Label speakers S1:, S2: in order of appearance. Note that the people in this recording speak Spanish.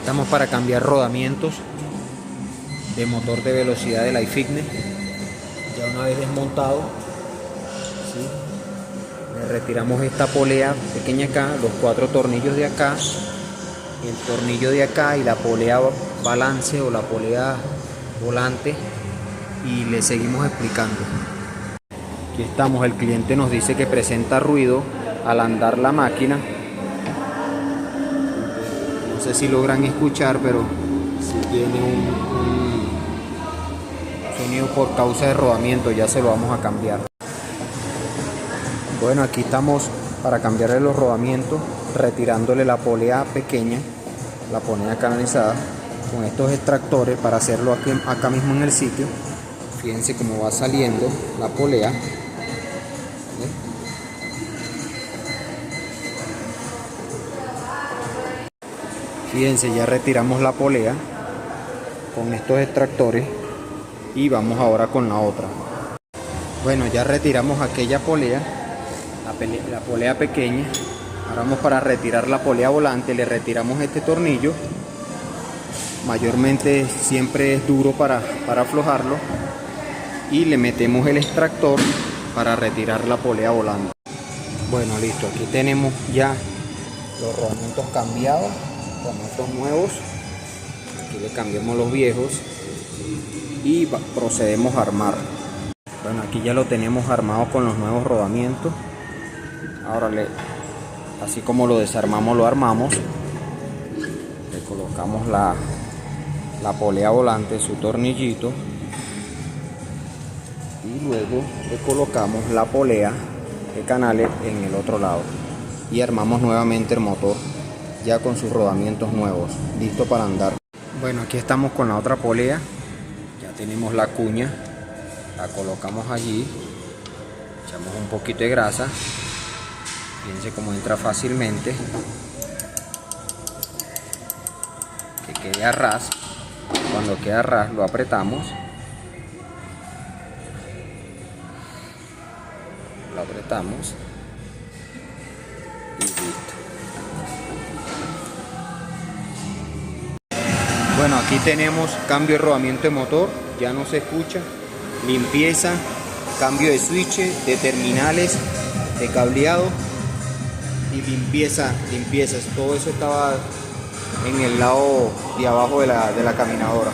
S1: Estamos para cambiar rodamientos de motor de velocidad del iFitness. Ya una vez desmontado, ¿sí? Le retiramos esta polea pequeña acá, los 4 tornillos de acá, el tornillo de acá y la polea balance o la polea volante, y le seguimos explicando. Aquí estamos, el cliente nos dice que presenta ruido al andar la máquina. No sé si logran escuchar, pero sí tiene un sonido por causa de rodamiento. Ya se lo vamos a cambiar. Bueno, aquí estamos para cambiarle los rodamientos, retirándole la polea pequeña, la polea canalizada, con estos extractores para hacerlo acá mismo en el sitio. Fíjense cómo va saliendo la polea. Fíjense, ya retiramos la polea con estos extractores y vamos ahora con la otra. Bueno, ya retiramos aquella polea, la polea pequeña. Ahora vamos para retirar la polea volante. Le retiramos este tornillo. Mayormente siempre es duro para aflojarlo. Y le metemos el extractor para retirar la polea volante. Bueno, listo, aquí tenemos ya los rodamientos cambiados, rodamientos nuevos. Aquí le cambiamos los viejos y procedemos a armar. Bueno, aquí ya lo tenemos armado con los nuevos rodamientos. Ahora así como lo desarmamos, lo armamos. Le colocamos la polea volante, su tornillito, y luego le colocamos la polea de canales en el otro lado y armamos nuevamente el motor ya con sus rodamientos nuevos, listo para andar. Bueno, aquí estamos con la otra polea. Ya tenemos la cuña, la colocamos allí, echamos un poquito de grasa. Fíjense cómo entra fácilmente, que quede a ras. Cuando queda a ras lo apretamos, y listo. Bueno, aquí tenemos cambio de rodamiento de motor, ya no se escucha, limpieza, cambio de switch, de terminales, de cableado y limpieza. Todo eso estaba en el lado de abajo de la caminadora.